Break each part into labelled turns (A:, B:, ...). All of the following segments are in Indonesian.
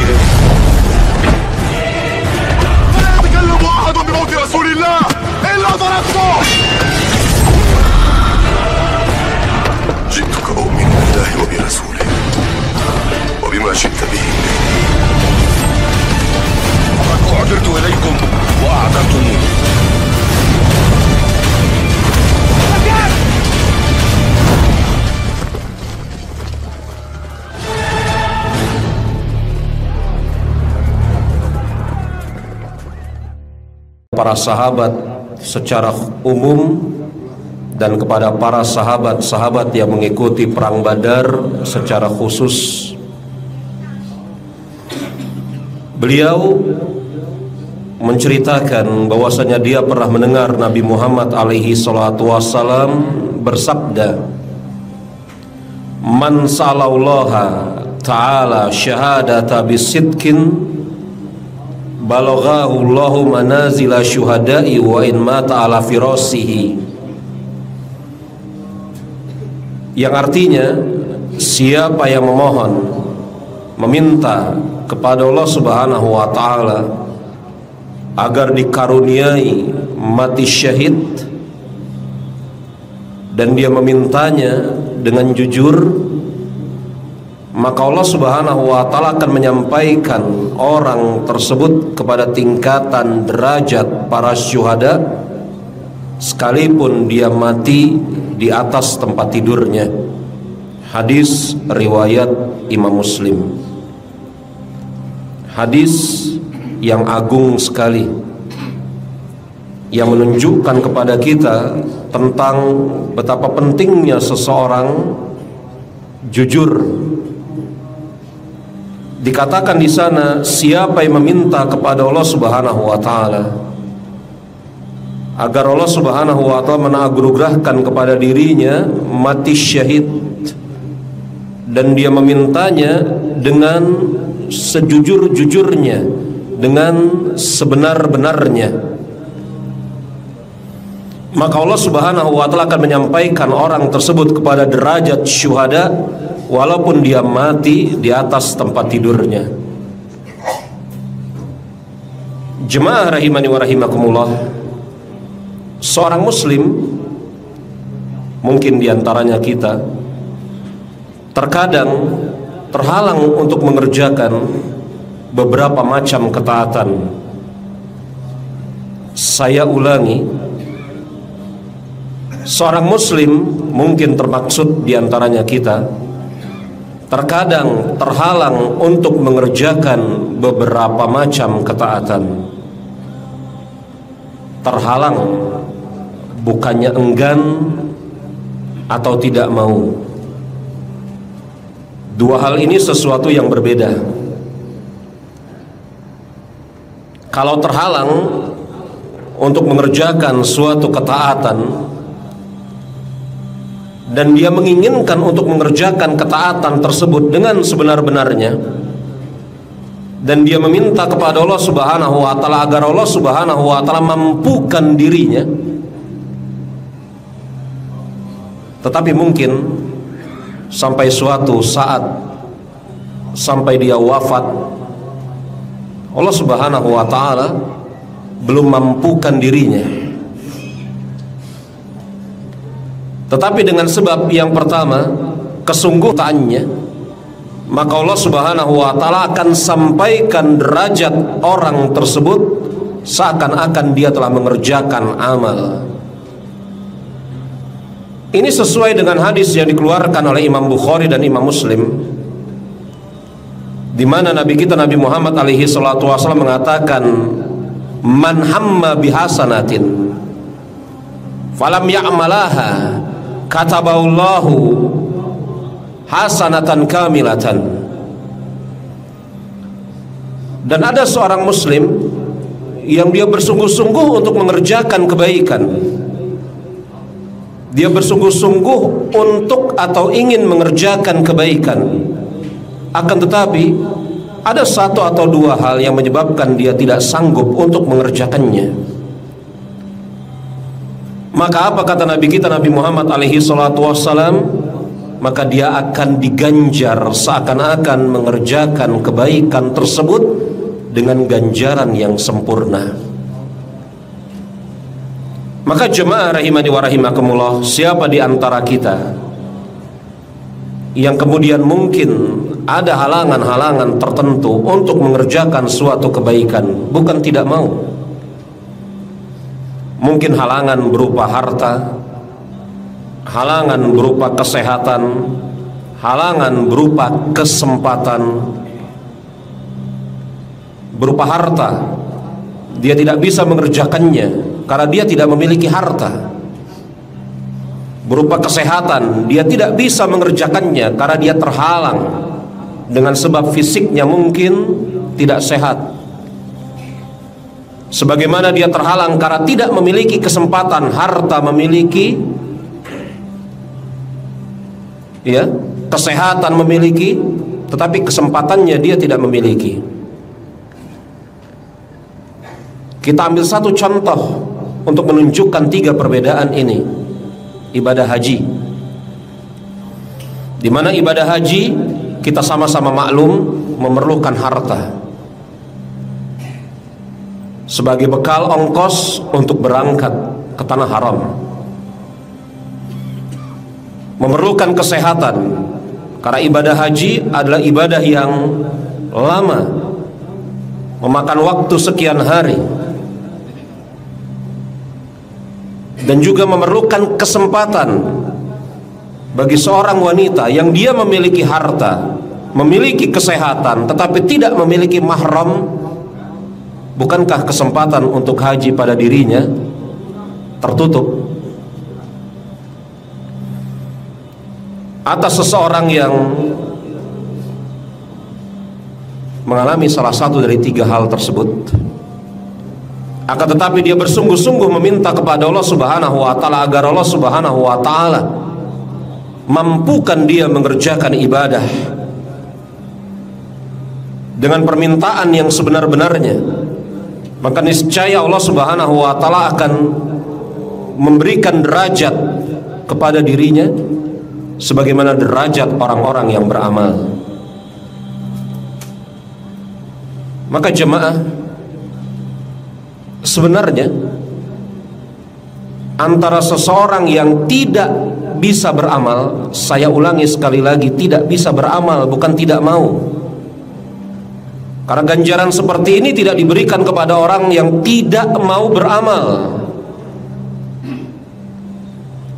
A: بهم. لا يتكلم أحد بموت رسول الله إلا ضربته. جئتك أؤمن بالله وبرسوله وبما جئت به. فقد أعذرت إليكم وأعذرتموني.
B: Para sahabat secara umum dan kepada para sahabat-sahabat yang mengikuti perang Badar secara khusus. Beliau menceritakan bahwasanya dia pernah mendengar Nabi Muhammad alaihi salatu wassalam bersabda, "Man sa'alallaha ta'ala syahadata bisidqin balaghahu Allahu manazila syuhada'i wa in mata ala firasihi." Yang artinya, siapa yang meminta kepada Allah Subhanahu wa taala agar dikaruniai mati syahid, dan dia memintanya dengan jujur, maka Allah Subhanahu wa taala akan menyampaikan orang tersebut kepada tingkatan derajat para syuhada sekalipun dia mati di atas tempat tidurnya. Hadis riwayat Imam Muslim. Hadis yang agung sekali, yang menunjukkan kepada kita tentang betapa pentingnya seseorang jujur. Dikatakan di sana, siapa yang meminta kepada Allah Subhanahu wa taala agar Allah Subhanahu wa taala menganugerahkan kepada dirinya mati syahid, dan dia memintanya dengan sejujur-jujurnya, dengan sebenar-benarnya, maka Allah Subhanahu wa taala akan menyampaikan orang tersebut kepada derajat syuhada walaupun dia mati di atas tempat tidurnya. Jemaah rahimani wa rahimakumullah, seorang muslim, mungkin diantaranya kita, terkadang terhalang untuk mengerjakan beberapa macam ketaatan. Saya ulangi, seorang muslim, mungkin termaksud diantaranya kita, terkadang terhalang untuk mengerjakan beberapa macam ketaatan. Terhalang bukannya enggan atau tidak mau. Dua hal ini sesuatu yang berbeda. Kalau terhalang untuk mengerjakan suatu ketaatan dan dia menginginkan untuk mengerjakan ketaatan tersebut dengan sebenar-benarnya, dan dia meminta kepada Allah Subhanahu wa taala agar Allah Subhanahu wa taala mampukan dirinya, tetapi mungkin sampai suatu saat, sampai dia wafat, Allah Subhanahu wa taala belum mampukan dirinya. Tetapi dengan sebab yang pertama, kesungguhannya, maka Allah Subhanahu wa taala akan sampaikan derajat orang tersebut seakan-akan dia telah mengerjakan amal. Ini sesuai dengan hadis yang dikeluarkan oleh Imam Bukhari dan Imam Muslim, di mana Nabi kita Nabi Muhammad alaihi salatu wasallam mengatakan, "Man hamma bihasanatin falam ya'malaha kataballahu hasanatan kamilatan." Dan ada seorang muslim yang dia bersungguh-sungguh untuk mengerjakan kebaikan, dia bersungguh-sungguh untuk atau ingin mengerjakan kebaikan, akan tetapi ada satu atau dua hal yang menyebabkan dia tidak sanggup untuk mengerjakannya. Maka apa kata Nabi kita Nabi Muhammad alaihi salatu wassalam? maka dia akan diganjar seakan-akan mengerjakan kebaikan tersebut dengan ganjaran yang sempurna. Maka jemaah rahimani wa rahimakumullah, siapa di antara kita yang kemudian mungkin ada halangan-halangan tertentu untuk mengerjakan suatu kebaikan, bukan tidak mau, mungkin halangan berupa harta, halangan berupa kesehatan, halangan berupa kesempatan. Berupa harta, dia tidak bisa mengerjakannya karena dia tidak memiliki harta. Berupa kesehatan, dia tidak bisa mengerjakannya karena dia terhalang dengan sebab fisiknya mungkin tidak sehat. Sebagaimana dia terhalang karena tidak memiliki kesempatan, harta memiliki, ya, kesehatan memiliki, tetapi kesempatannya dia tidak memiliki. Kita ambil satu contoh untuk menunjukkan tiga perbedaan ini. Ibadah haji, di mana ibadah haji kita sama-sama maklum memerlukan harta sebagai bekal ongkos untuk berangkat ke tanah haram. Memerlukan kesehatan karena ibadah haji adalah ibadah yang lama, memakan waktu sekian hari. Dan juga memerlukan kesempatan bagi seorang wanita yang dia memiliki harta, memiliki kesehatan, tetapi tidak memiliki mahram. Bukankah kesempatan untuk haji pada dirinya tertutup? Atas seseorang yang mengalami salah satu dari tiga hal tersebut, akan tetapi dia bersungguh-sungguh meminta kepada Allah Subhanahu wa ta'ala agar Allah Subhanahu wa ta'ala mampukan dia mengerjakan ibadah dengan permintaan yang sebenar-benarnya, maka niscaya Allah Subhanahu wa ta'ala akan memberikan derajat kepada dirinya sebagaimana derajat orang-orang yang beramal. Maka jemaah, sebenarnya antara seseorang yang tidak bisa beramal, saya ulangi sekali lagi, tidak bisa beramal, bukan tidak mau. Karena ganjaran seperti ini tidak diberikan kepada orang yang tidak mau beramal.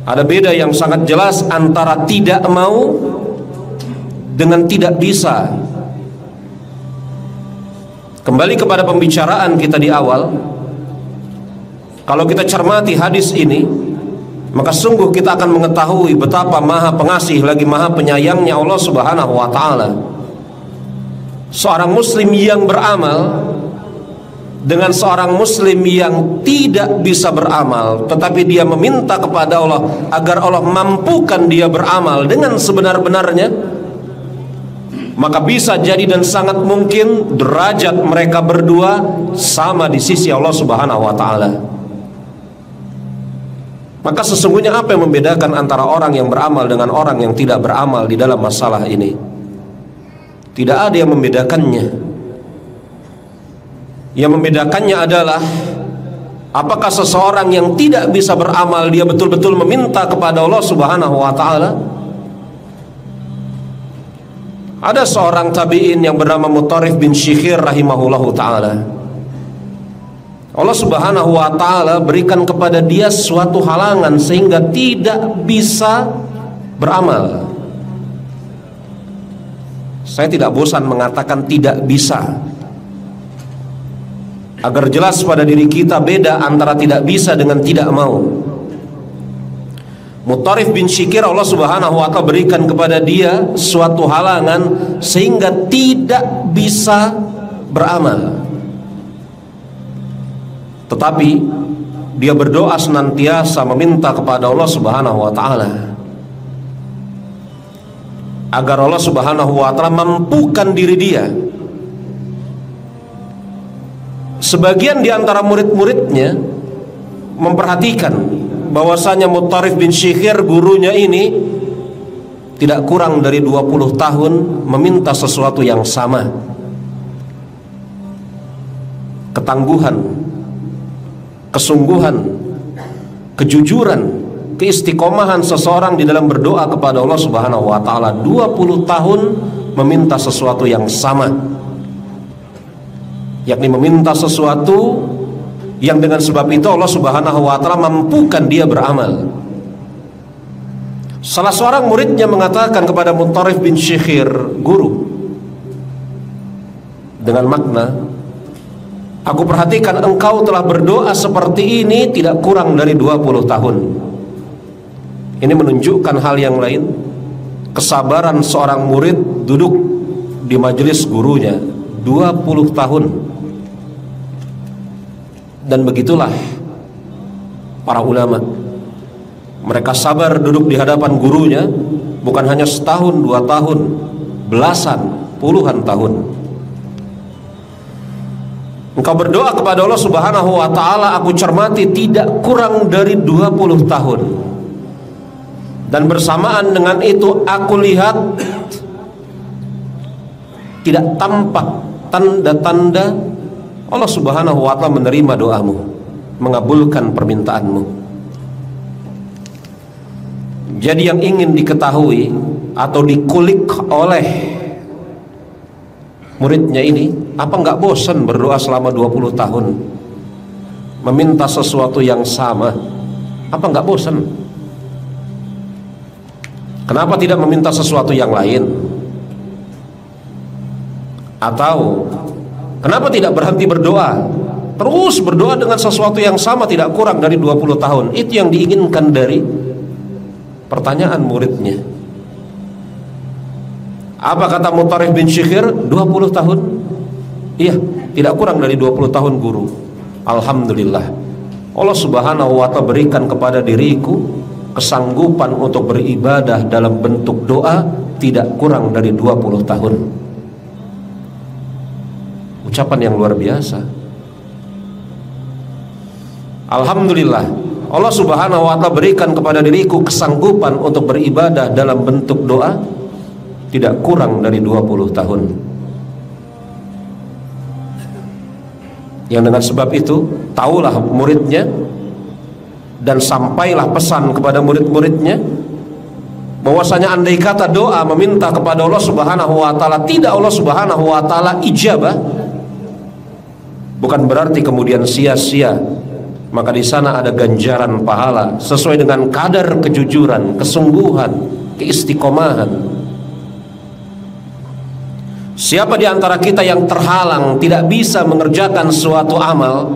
B: Ada beda yang sangat jelas antara tidak mau dengan tidak bisa. Kembali kepada pembicaraan kita di awal, kalau kita cermati hadis ini, maka sungguh kita akan mengetahui betapa maha pengasih lagi maha penyayangnya Allah Subhanahu wa ta'ala. Seorang muslim yang beramal dengan seorang muslim yang tidak bisa beramal, tetapi dia meminta kepada Allah agar Allah mampukan dia beramal dengan sebenar-benarnya, maka bisa jadi dan sangat mungkin derajat mereka berdua sama di sisi Allah Subhanahu wa ta'ala. Maka sesungguhnya apa yang membedakan antara orang yang beramal dengan orang yang tidak beramal di dalam masalah ini? Tidak ada yang membedakannya. Yang membedakannya adalah apakah seseorang yang tidak bisa beramal dia betul-betul meminta kepada Allah Subhanahu wa ta'ala. Ada seorang tabi'in yang bernama Mutarif bin Syikhir rahimahullahu ta'ala. Allah Subhanahu wa ta'ala berikan kepada dia suatu halangan sehingga tidak bisa beramal. Saya tidak bosan mengatakan tidak bisa, agar jelas pada diri kita beda antara tidak bisa dengan tidak mau. Mutarif bin Syikhir, Allah Subhanahu wa ta'ala berikan kepada dia suatu halangan sehingga tidak bisa beramal. Tetapi dia berdoa senantiasa meminta kepada Allah Subhanahu wa ta'ala agar Allah Subhanahu wa ta'ala mampukan diri dia. Sebagian di antara murid-muridnya memperhatikan bahwasanya Mutarif bin Syikhir, gurunya ini, tidak kurang dari 20 tahun meminta sesuatu yang sama. Ketangguhan, kesungguhan, kejujuran, keistiqomahan seseorang di dalam berdoa kepada Allah Subhanahu wa taala 20 tahun meminta sesuatu yang sama, yakni meminta sesuatu yang dengan sebab itu Allah Subhanahu wa taala mampukan dia beramal. Salah seorang muridnya mengatakan kepada Muntarif bin Syikhir, guru, dengan makna, aku perhatikan engkau telah berdoa seperti ini tidak kurang dari 20 tahun. Ini menunjukkan hal yang lain, kesabaran seorang murid duduk di majelis gurunya 20 tahun. Dan begitulah para ulama, mereka sabar duduk di hadapan gurunya, bukan hanya setahun, 2 tahun, belasan, puluhan tahun. Engkau berdoa kepada Allah Subhanahu wa taala, aku cermati tidak kurang dari 20 tahun. Dan bersamaan dengan itu aku lihat tidak tampak tanda-tanda Allah Subhanahu wa taala menerima doamu, mengabulkan permintaanmu. Jadi yang ingin diketahui atau dikulik oleh muridnya ini, apa enggak bosan berdoa selama 20 tahun meminta sesuatu yang sama? Apa enggak bosan? Kenapa tidak meminta sesuatu yang lain? Atau kenapa tidak berhenti berdoa, terus berdoa dengan sesuatu yang sama tidak kurang dari 20 tahun? Itu yang diinginkan dari pertanyaan muridnya. Apa kata Muntarif bin Syikhir? 20 tahun? Iya, tidak kurang dari 20 tahun guru. Alhamdulillah, Allah Subhanahu wa ta'ala berikan kepada diriku kesanggupan untuk beribadah dalam bentuk doa tidak kurang dari 20 tahun. Ucapan yang luar biasa. Alhamdulillah, Allah Subhanahu wa ta'ala berikan kepada diriku kesanggupan untuk beribadah dalam bentuk doa tidak kurang dari 20 tahun. Yang dengan sebab itu taulah muridnya dan sampailah pesan kepada murid-muridnya bahwasanya andai kata doa meminta kepada Allah Subhanahu wa taala tidak Allah Subhanahu wa taala ijabah, bukan berarti kemudian sia-sia, maka di sana ada ganjaran pahala sesuai dengan kadar kejujuran, kesungguhan, keistiqomahan. Siapa di antara kita yang terhalang tidak bisa mengerjakan suatu amal,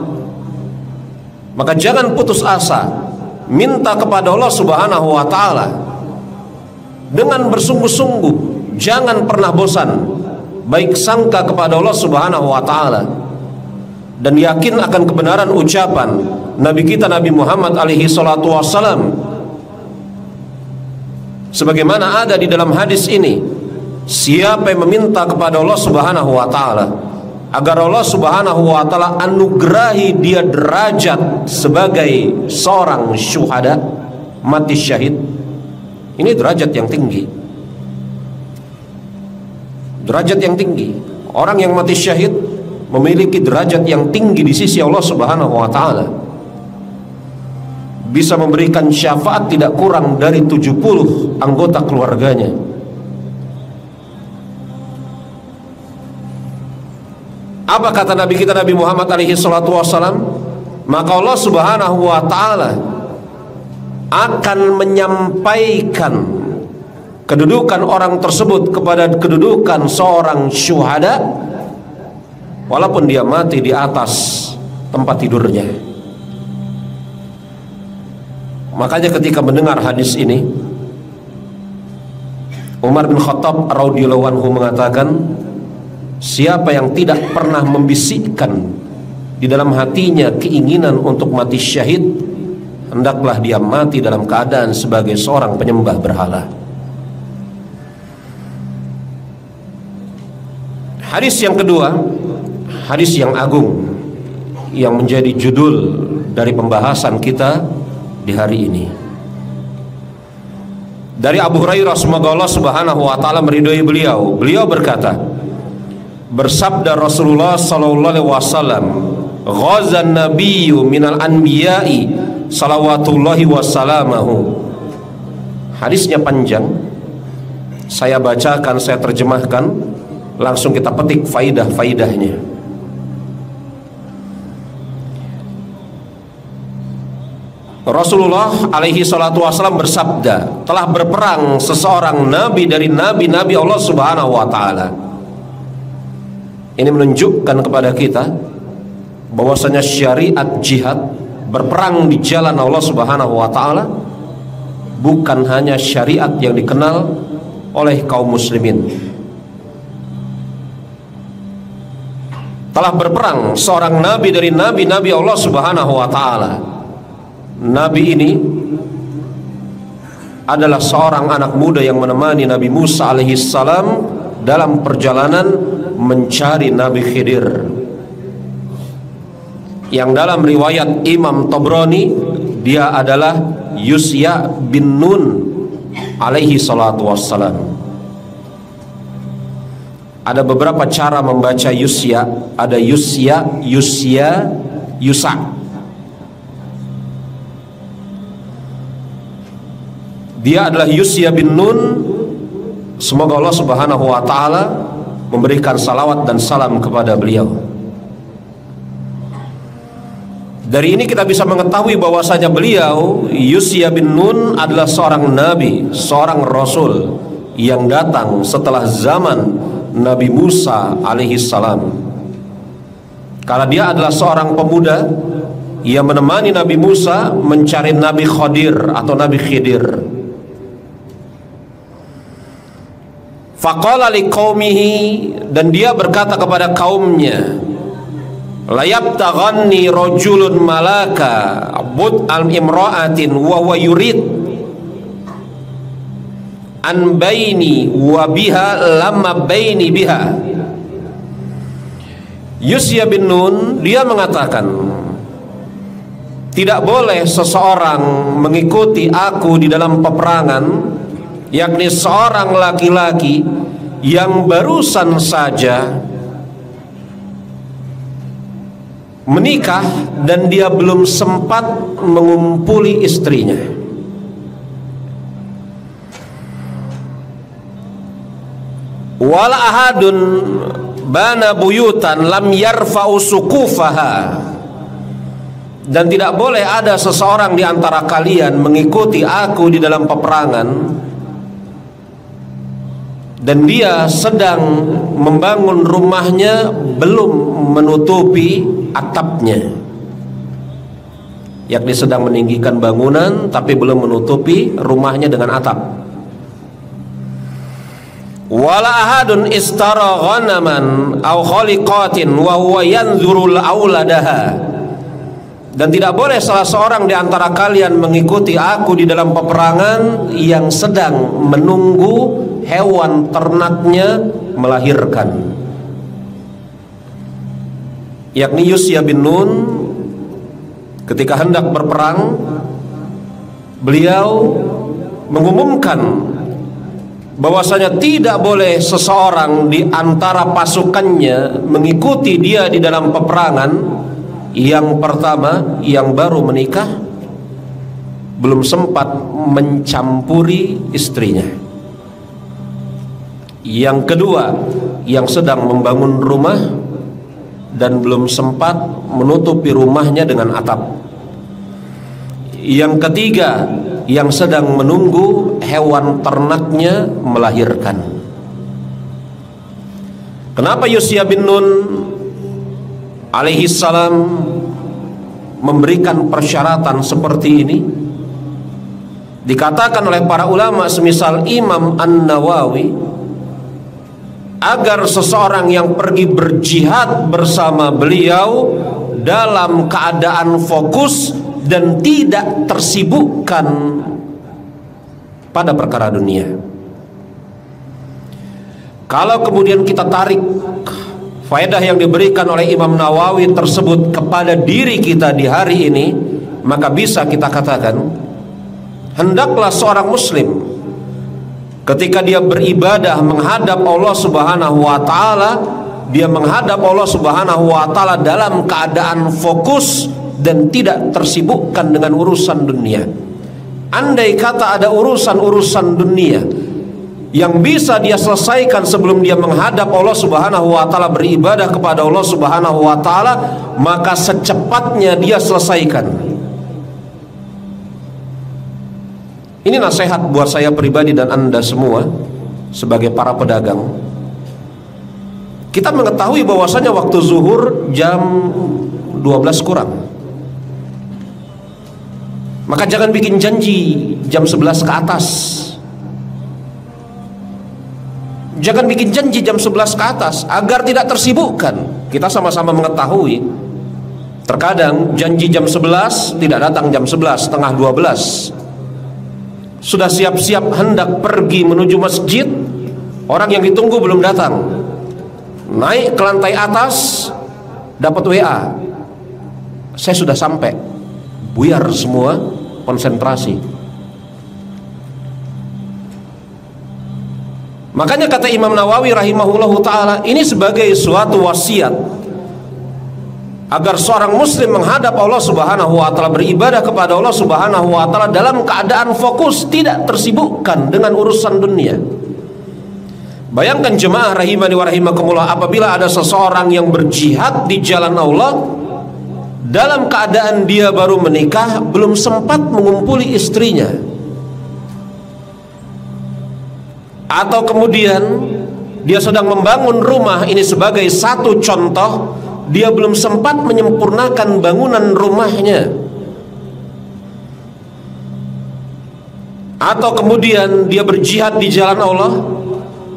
B: maka jangan putus asa, minta kepada Allah Subhanahu wa taala dengan bersungguh-sungguh, jangan pernah bosan, baik sangka kepada Allah Subhanahu wa taala dan yakin akan kebenaran ucapan Nabi kita Nabi Muhammad alaihi salatu wassalam, sebagaimana ada di dalam hadis ini, siapa yang meminta kepada Allah Subhanahu wa taala agar Allah Subhanahu wa taala anugerahi dia derajat sebagai seorang syuhada, mati syahid, ini derajat yang tinggi. Derajat yang tinggi. Orang yang mati syahid memiliki derajat yang tinggi di sisi Allah Subhanahu wa taala. Bisa memberikan syafaat tidak kurang dari 70 anggota keluarganya. Apa kata Nabi kita Nabi Muhammad alaihi salatu wassalam? Maka Allah Subhanahu wa ta'ala akan menyampaikan kedudukan orang tersebut kepada kedudukan seorang syuhada walaupun dia mati di atas tempat tidurnya. Makanya ketika mendengar hadis ini, Umar bin Khattab radhiyallahu anhu mengatakan, siapa yang tidak pernah membisikkan di dalam hatinya keinginan untuk mati syahid, hendaklah dia mati dalam keadaan sebagai seorang penyembah berhala. Hadis yang kedua, hadis yang agung yang menjadi judul dari pembahasan kita di hari ini. Dari Abu Hurairah, semoga Allah Subhanahu wa taala meridhai beliau. Beliau berkata, bersabda Rasulullah sallallahu alaihi wasallam, "Ghazan nabiyyu minal anbiya'i salawatullahi wassalamuhu." Hadisnya panjang. Saya bacakan, saya terjemahkan, langsung kita petik faidah-faidahnya. Rasulullah alaihi salatu wasallam bersabda, telah berperang seseorang nabi dari nabi-nabi Allah Subhanahu wa taala. Ini menunjukkan kepada kita bahwasanya syariat jihad, berperang di jalan Allah Subhanahu wa taala, bukan hanya syariat yang dikenal oleh kaum muslimin. Telah berperang seorang nabi dari nabi-nabi Allah Subhanahu wa taala. Nabi ini adalah seorang anak muda yang menemani Nabi Musa alaihissalam dalam perjalanan mencari Nabi Khidir, yang dalam riwayat Imam Tabrani dia adalah Yusya bin Nun alaihi salatu wassalam. Ada beberapa cara membaca Yusya, ada Yusya, Yusya, Yusa. Dia adalah Yusya bin Nun. Semoga Allah Subhanahu wa taala memberikan salawat dan salam kepada beliau. Dari ini kita bisa mengetahui bahwasanya beliau Yusya bin Nun adalah seorang nabi, seorang rasul yang datang setelah zaman Nabi Musa alaihi salam. Karena dia adalah seorang pemuda yang menemani Nabi Musa mencari Nabi Khadir atau Nabi Khidir. Faqala liqaumihi, dan dia berkata kepada kaumnya, la yabtaghanni rajulun malaka bud al imra'atin wa huwa yurid an baini wa biha lamma baini biha. Yusya bin Nun dia mengatakan, tidak boleh seseorang mengikuti aku di dalam peperangan, yakni seorang laki-laki yang barusan saja menikah dan dia belum sempat mengumpuli istrinya. Wala ahadun bana buyutan lam yarfa'u suqufaha, dan tidak boleh ada seseorang di antara kalian mengikuti aku di dalam peperangan dan dia sedang membangun rumahnya belum menutupi atapnya, yakni sedang meninggikan bangunan tapi belum menutupi rumahnya dengan atap. Wala ahadun istara ghanaman aw khaliqatin wa huwa yanzuru auladaha, dan tidak boleh salah seorang di antara kalian mengikuti aku di dalam peperangan yang sedang menunggu hewan ternaknya melahirkan. Yakni Yusya bin Nun ketika hendak berperang, beliau mengumumkan bahwasanya tidak boleh seseorang di antara pasukannya mengikuti dia di dalam peperangan yang pertama yang baru menikah, belum sempat mencampuri istrinya, yang kedua yang sedang membangun rumah dan belum sempat menutupi rumahnya dengan atap, yang ketiga yang sedang menunggu hewan ternaknya melahirkan. Kenapa Yusya bin Nun alaihi salam memberikan persyaratan seperti ini? Dikatakan oleh para ulama semisal Imam An-Nawawi, agar seseorang yang pergi berjihad bersama beliau dalam keadaan fokus dan tidak tersibukkan pada perkara dunia. Kalau kemudian kita tarik faedah yang diberikan oleh Imam Nawawi tersebut kepada diri kita di hari ini, maka bisa kita katakan hendaklah seorang muslim ketika dia beribadah menghadap Allah Subhanahu wa taala, dia menghadap Allah Subhanahu wa taala dalam keadaan fokus dan tidak tersibukkan dengan urusan dunia. Andai kata ada urusan-urusan dunia yang bisa dia selesaikan sebelum dia menghadap Allah Subhanahu wa taala, beribadah kepada Allah Subhanahu wa taala, maka secepatnya dia selesaikan. Ini nasihat buat saya pribadi dan Anda semua sebagai para pedagang. Kita mengetahui bahwasanya waktu zuhur jam 12 kurang. Maka jangan bikin janji jam 11 ke atas. Jangan bikin janji jam 11 ke atas agar tidak tersibukkan. Kita sama-sama mengetahui terkadang janji jam 11 tidak datang jam 11, setengah 12. Sudah siap-siap hendak pergi menuju masjid, orang yang ditunggu belum datang. Naik ke lantai atas, dapat WA, saya sudah sampai. Buyar semua konsentrasi. Makanya kata Imam Nawawi rahimahullahu ta'ala, ini sebagai suatu wasiat agar seorang muslim menghadap Allah Subhanahu wa ta'ala, beribadah kepada Allah Subhanahu wa ta'ala dalam keadaan fokus, tidak tersibukkan dengan urusan dunia. Bayangkan jemaah rahimani wa rahimakumullah, apabila ada seseorang yang berjihad di jalan Allah dalam keadaan dia baru menikah, belum sempat mengumpuli istrinya, atau kemudian dia sedang membangun rumah, ini sebagai satu contoh, dia belum sempat menyempurnakan bangunan rumahnya, atau kemudian dia berjihad di jalan Allah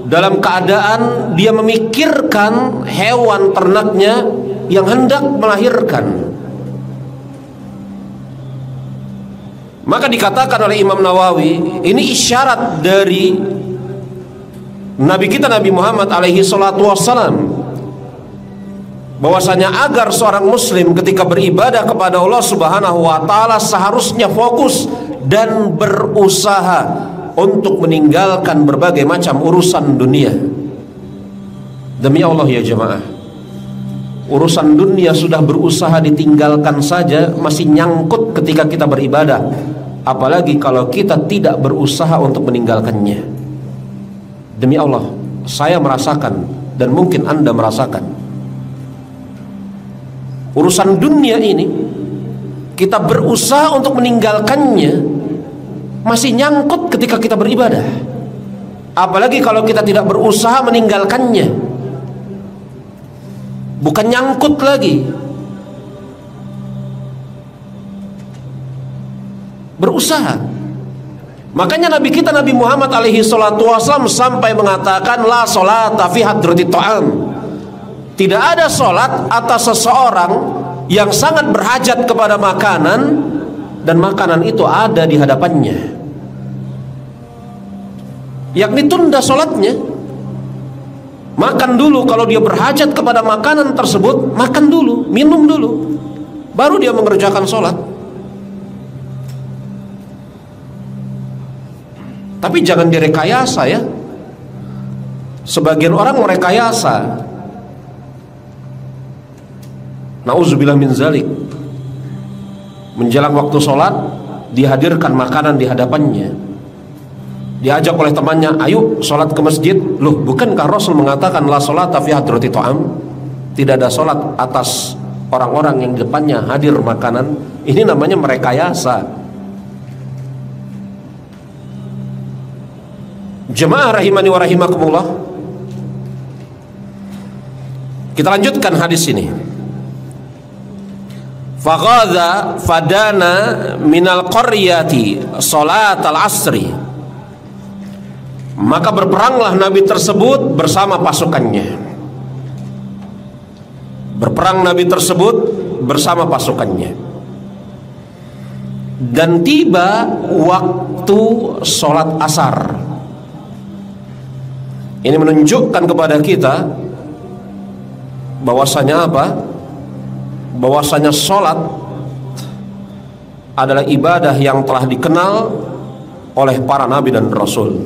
B: dalam keadaan dia memikirkan hewan ternaknya yang hendak melahirkan. Maka dikatakan oleh Imam Nawawi, ini isyarat dari Nabi kita Nabi Muhammad alaihi salatu wassalam, bahwasanya agar seorang muslim ketika beribadah kepada Allah Subhanahu wa taala seharusnya fokus dan berusaha untuk meninggalkan berbagai macam urusan dunia. Demi Allah ya jemaah, urusan dunia sudah berusaha ditinggalkan saja masih nyangkut ketika kita beribadah, apalagi kalau kita tidak berusaha untuk meninggalkannya. Demi Allah, saya merasakan dan mungkin Anda merasakan, urusan dunia ini kita berusaha untuk meninggalkannya masih nyangkut ketika kita beribadah, apalagi kalau kita tidak berusaha meninggalkannya. Bukan nyangkut lagi, berusaha. Makanya Nabi kita Nabi Muhammad alaihi salatu wasallam sampai mengatakan, la sholata fi hadratit ta'am, tidak ada sholat atas seseorang yang sangat berhajat kepada makanan dan makanan itu ada di hadapannya, yakni tunda sholatnya. Makan dulu, kalau dia berhajat kepada makanan tersebut, makan dulu, minum dulu, baru dia mengerjakan sholat. Tapi jangan direkayasa ya. Sebagian orang merekayasa, nauzubillah min zalik, menjelang waktu sholat dihadirkan makanan di hadapannya, diajak oleh temannya, ayo sholat ke masjid. Loh, bukankah Rasul mengatakan la sholata fi hadratit ta'am, tidak ada sholat atas orang-orang yang di depannya hadir makanan? Ini namanya merekayasa. Jemaah rahimani wa rahimakumullah, kita lanjutkan hadis ini. Faghadha fadana minal qaryati salat al-asri, maka berperanglah Nabi tersebut bersama pasukannya. Berperang Nabi tersebut bersama pasukannya, dan tiba waktu sholat asar. Ini menunjukkan kepada kita bahwasanya apa? Bahwasanya sholat adalah ibadah yang telah dikenal oleh para nabi dan rasul.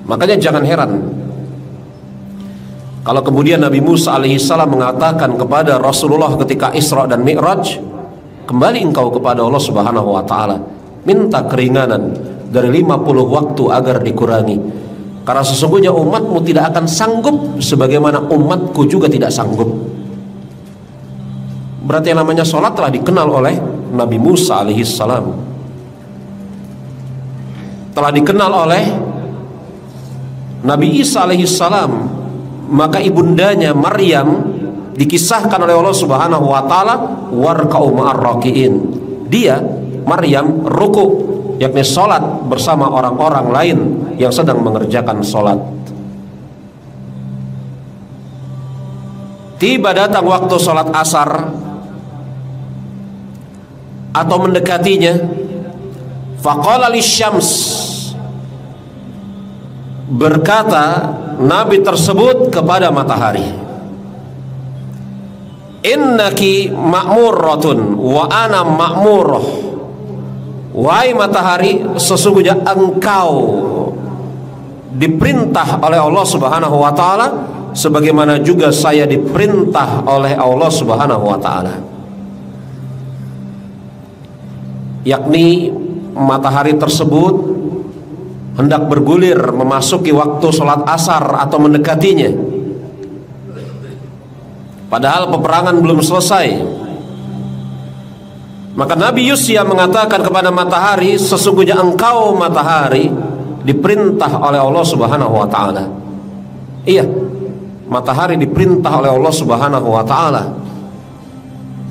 B: Makanya jangan heran kalau kemudian Nabi Musa alaihissalam mengatakan kepada Rasulullah ketika Isra dan Mi'raj, kembali engkau kepada Allah subhanahu wa ta'ala, minta keringanan dari 50 waktu agar dikurangi, karena sesungguhnya umatmu tidak akan sanggup sebagaimana umatku juga tidak sanggup. Berarti yang namanya sholat telah dikenal oleh Nabi Musa alaihissalam, telah dikenal oleh Nabi Isa alaihissalam. Maka ibundanya Maryam dikisahkan oleh Allah subhanahu wa ta'ala, warka'u ma'ar raki'in, dia Maryam ruku, yakni sholat bersama orang-orang lain yang sedang mengerjakan sholat. Tiba datang waktu sholat asar atau mendekatinya, faqala lisyams, berkata Nabi tersebut kepada matahari, innaki ma'muratun wa ana ma'murah, wahai matahari, sesungguhnya engkau diperintah oleh Allah subhanahu wa ta'ala sebagaimana juga saya diperintah oleh Allah subhanahu wa ta'ala. Yakni matahari tersebut hendak bergulir memasuki waktu sholat asar atau mendekatinya, padahal peperangan belum selesai. Maka Nabi Yusya mengatakan kepada matahari, sesungguhnya engkau matahari diperintah oleh Allah subhanahu wa ta'ala. Iya, matahari diperintah oleh Allah subhanahu wa ta'ala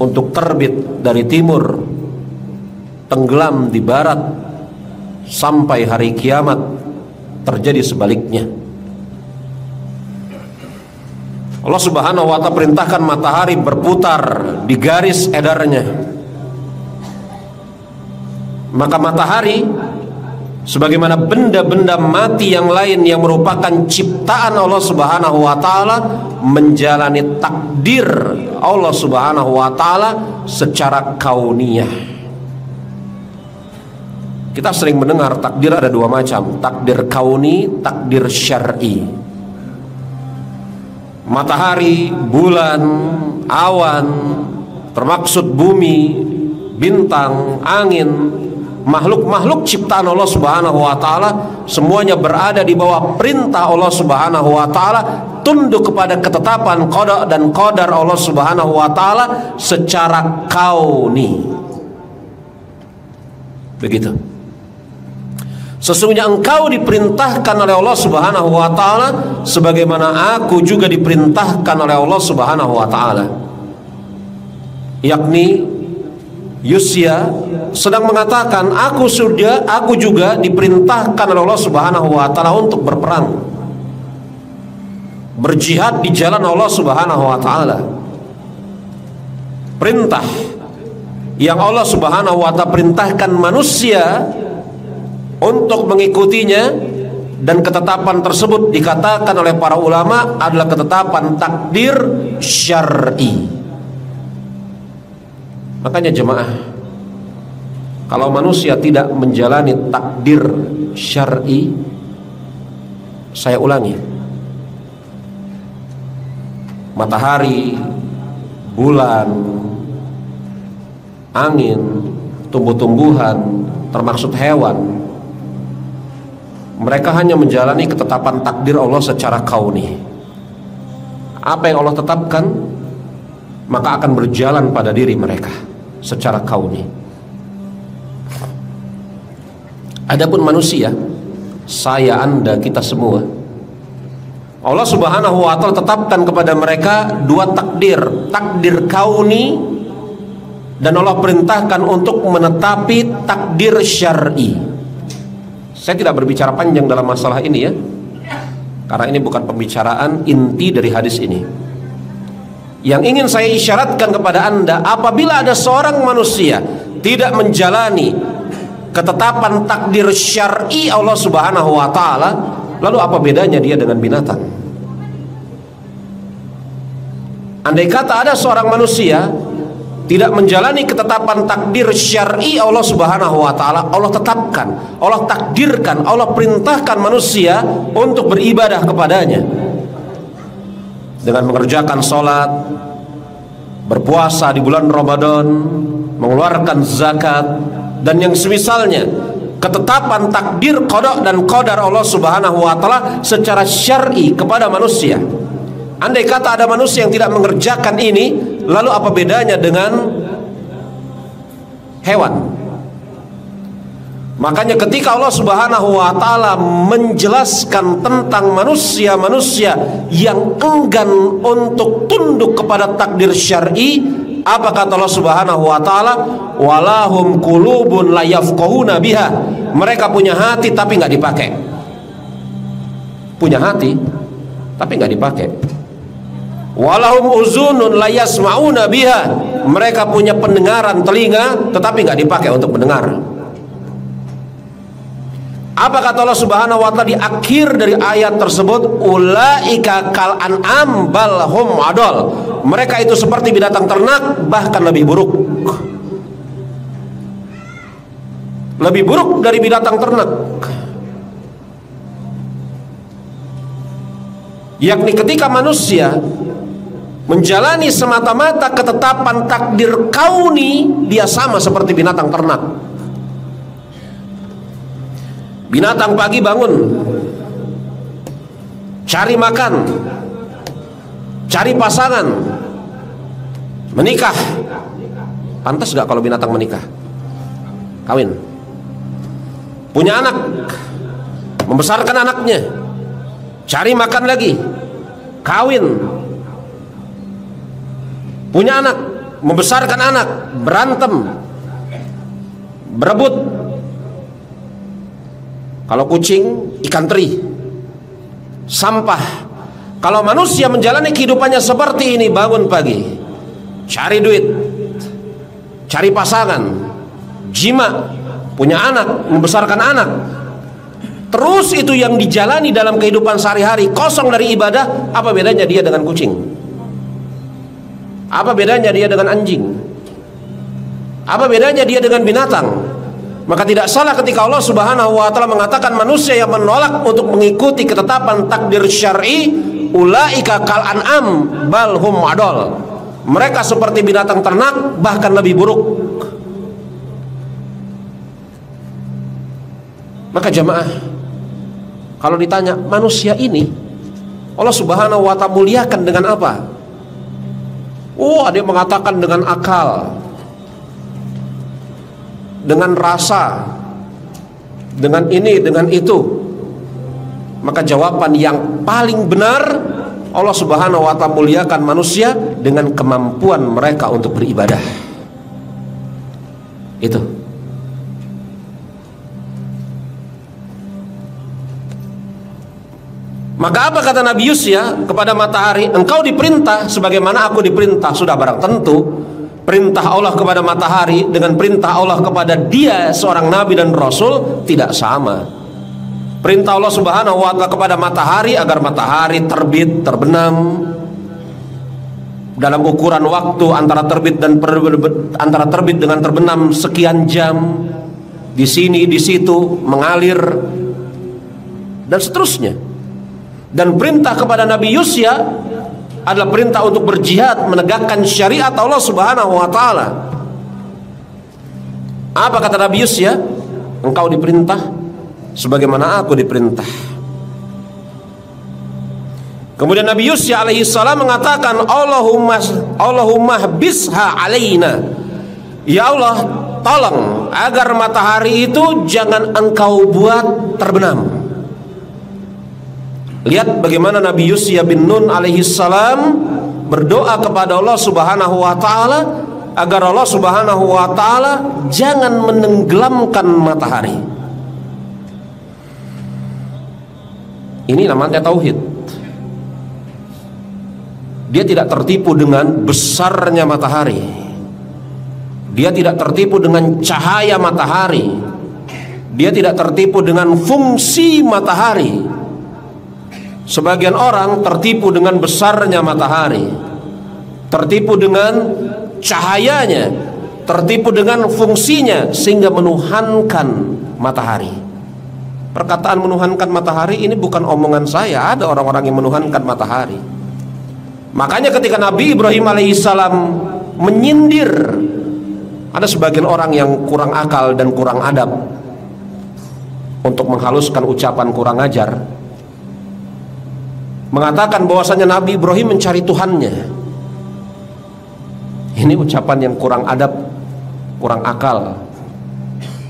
B: untuk terbit dari timur, tenggelam di barat, sampai hari kiamat terjadi sebaliknya. Allah subhanahu wa ta'ala perintahkan matahari berputar di garis edarnya. Maka matahari sebagaimana benda-benda mati yang lain yang merupakan ciptaan Allah subhanahu wa ta'ala menjalani takdir Allah subhanahu wa ta'ala secara kauniyah. Kita sering mendengar takdir ada dua macam, takdir kauni, takdir syar'i. Matahari, bulan, awan, termaksud bumi, bintang, angin, makhluk-makhluk ciptaan Allah subhanahu wa ta'ala, semuanya berada di bawah perintah Allah subhanahu wa ta'ala, tunduk kepada ketetapan qada dan qadar Allah subhanahu wa ta'ala secara kauni. Begitu. Sesungguhnya engkau diperintahkan oleh Allah subhanahu wa ta'ala sebagaimana aku juga diperintahkan oleh Allah subhanahu wa ta'ala. Yakni Yusya sedang mengatakan, aku juga diperintahkan oleh Allah subhanahu wa ta'ala untuk berperang, berjihad di jalan Allah subhanahu wa ta'ala. Perintah yang Allah subhanahu wa ta'ala perintahkan manusia untuk mengikutinya, dan ketetapan tersebut dikatakan oleh para ulama adalah ketetapan takdir syar'i. Makanya jemaah, kalau manusia tidak menjalani takdir syar'i, saya ulangi, matahari, bulan, angin, tumbuh-tumbuhan, termaksud hewan, mereka hanya menjalani ketetapan takdir Allah secara kauni. Apa yang Allah tetapkan maka akan berjalan pada diri mereka secara kauni. Adapun manusia, saya, Anda, kita semua, Allah subhanahu wa ta'ala tetapkan kepada mereka dua takdir, takdir kauni, dan Allah perintahkan untuk menetapi takdir syar'i. Saya tidak berbicara panjang dalam masalah ini ya, karena ini bukan pembicaraan inti dari hadis ini. Yang ingin saya isyaratkan kepada Anda, apabila ada seorang manusia tidak menjalani ketetapan takdir syar'i Allah subhanahu wa ta'ala, lalu apa bedanya dia dengan binatang? Andai kata ada seorang manusia tidak menjalani ketetapan takdir syar'i Allah Subhanahu wa taala, Allah tetapkan, Allah takdirkan, Allah perintahkan manusia untuk beribadah kepadanya dengan mengerjakan salat, berpuasa di bulan Ramadan, mengeluarkan zakat dan yang semisalnya. Ketetapan takdir qada dan qadar Allah Subhanahu wa taala secara syar'i kepada manusia. Andai kata ada manusia yang tidak mengerjakan ini, lalu apa bedanya dengan hewan? Makanya ketika Allah Subhanahu wa taala menjelaskan tentang manusia-manusia yang enggan untuk tunduk kepada takdir syar'i, apa kata Allah Subhanahu wa taala? Walahum qulubun la yafqahuna biha. Mereka punya hati tapi nggak dipakai. Punya hati tapi nggak dipakai. Walahum uzunun la yasma'una biha. Mereka punya pendengaran telinga tetapi nggak dipakai untuk mendengar. Apa kata Allah Subhanahu wa taala di akhir dari ayat tersebut? Ulaika kal an'am bal hum adol. Mereka itu seperti binatang ternak, bahkan lebih buruk. Lebih buruk dari binatang ternak. Yakni ketika manusia menjalani semata-mata ketetapan takdir kauni, dia sama seperti binatang ternak. Binatang pagi bangun, cari makan, cari pasangan, menikah. Pantas gak kalau binatang menikah? Kawin, punya anak, membesarkan anaknya, cari makan lagi, kawin, punya anak, membesarkan anak, berantem, berebut. Kalau kucing, ikan teri, sampah. Kalau manusia menjalani kehidupannya seperti ini, bangun pagi, cari duit, cari pasangan, jima, punya anak, membesarkan anak. Terus itu yang dijalani dalam kehidupan sehari-hari, kosong dari ibadah. Apa bedanya dia dengan kucing? Apa bedanya dia dengan anjing? Apa bedanya dia dengan binatang? Maka tidak salah ketika Allah Subhanahu wa taala mengatakan manusia yang menolak untuk mengikuti ketetapan takdir syar'i, ulaika kal an'am bal hum adol. Mereka seperti binatang ternak, bahkan lebih buruk. Maka jamaah, kalau ditanya manusia ini Allah Subhanahu wa taala muliakan dengan apa? Ada yang mengatakan dengan akal, dengan rasa, dengan ini, dengan itu. Maka jawaban yang paling benar, Allah Subhanahu wa ta'ala muliakan manusia dengan kemampuan mereka untuk beribadah. Itu. Maka apa kata Nabi Yusya kepada matahari? Engkau diperintah sebagaimana aku diperintah. Sudah barang tentu perintah Allah kepada matahari dengan perintah Allah kepada dia seorang nabi dan rasul tidak sama. Perintah Allah Subhanahu wa ta'ala kepada matahari agar matahari terbit, terbenam dalam ukuran waktu antara terbit dengan terbenam sekian jam, di sini di situ mengalir dan seterusnya. Dan perintah kepada Nabi Yusya adalah perintah untuk berjihad menegakkan syariat Allah Subhanahu wa ta'ala. Apa kata Nabi Yusya? Engkau diperintah sebagaimana aku diperintah. Kemudian Nabi Yusya alaihi salam mengatakan, Allahumma bisha alaina. Ya Allah, tolong agar matahari itu jangan engkau buat terbenam. Lihat bagaimana Nabi Yusya bin Nun alaihi salam berdoa kepada Allah Subhanahu wa ta'ala agar Allah Subhanahu wa ta'ala jangan menenggelamkan matahari. Ini namanya tauhid. Dia tidak tertipu dengan besarnya matahari. Dia tidak tertipu dengan cahaya matahari. Dia tidak tertipu dengan fungsi matahari. Sebagian orang tertipu dengan besarnya matahari, tertipu dengan cahayanya, tertipu dengan fungsinya sehingga menuhankan matahari. Perkataan menuhankan matahari ini bukan omongan saya, ada orang-orang yang menuhankan matahari. Makanya ketika Nabi Ibrahim alaihissalam menyindir, ada sebagian orang yang kurang akal dan kurang adab, untuk menghaluskan ucapan kurang ajar, mengatakan bahwasanya Nabi Ibrahim mencari Tuhannya. Ini ucapan yang kurang adab, kurang akal.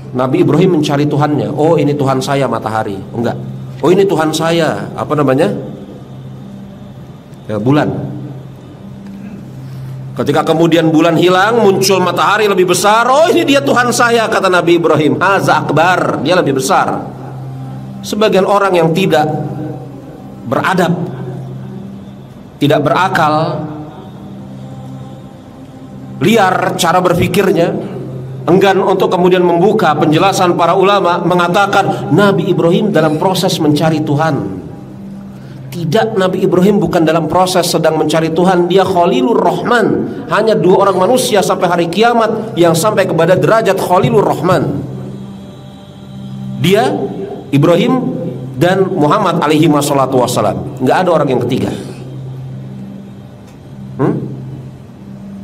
B: Nabi Ibrahim mencari Tuhannya. Oh, ini Tuhan saya matahari. Enggak. Oh, ini Tuhan saya, apa namanya? Ya, bulan. Ketika kemudian bulan hilang, muncul matahari lebih besar. Oh, ini dia Tuhan saya, kata Nabi Ibrahim. Haza akbar, dia lebih besar. Sebagian orang yang tidak beradab, tidak berakal, liar cara berpikirnya, enggan untuk kemudian membuka penjelasan para ulama, mengatakan Nabi Ibrahim dalam proses mencari Tuhan. Tidak, Nabi Ibrahim bukan dalam proses sedang mencari Tuhan. Dia Khalilur Rahman. Hanya dua orang manusia sampai hari kiamat yang sampai kepada derajat Khalilur Rahman. Dia, Ibrahim, dan Muhammad alaihi wassalatu wassalam. Nggak ada orang yang ketiga.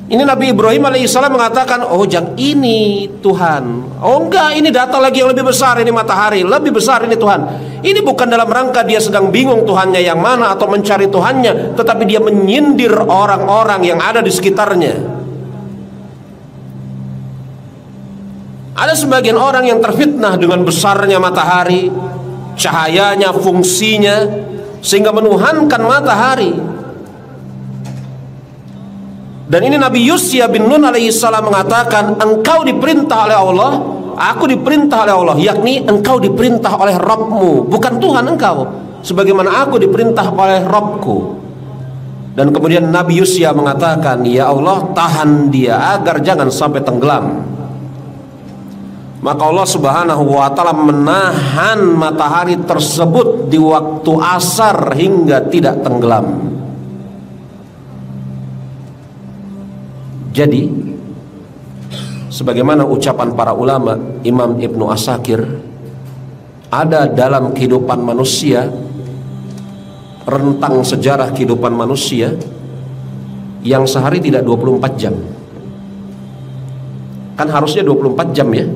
B: Ini Nabi Ibrahim alaihissalam mengatakan, oh jangan ini Tuhan. Oh enggak, ini datang lagi yang lebih besar, ini matahari, lebih besar ini Tuhan. Ini bukan dalam rangka dia sedang bingung Tuhannya yang mana atau mencari Tuhannya, tetapi dia menyindir orang-orang yang ada di sekitarnya. Ada sebagian orang yang terfitnah dengan besarnya matahari, cahayanya, fungsinya, sehingga menuhankan matahari. Dan ini Nabi Yusya bin Nun alaihissalam mengatakan, engkau diperintah oleh Allah, aku diperintah oleh Allah, yakni engkau diperintah oleh Rabbmu, bukan Tuhan engkau, sebagaimana aku diperintah oleh Rabbku. Dan kemudian Nabi Yusya mengatakan, ya Allah, tahan dia agar jangan sampai tenggelam. Maka Allah subhanahu wa ta'ala menahan matahari tersebut di waktu asar hingga tidak tenggelam. Jadi sebagaimana ucapan para ulama, Imam Ibnu Asakir, ada dalam kehidupan manusia, rentang sejarah kehidupan manusia yang sehari tidak 24 jam. Kan harusnya 24 jam ya,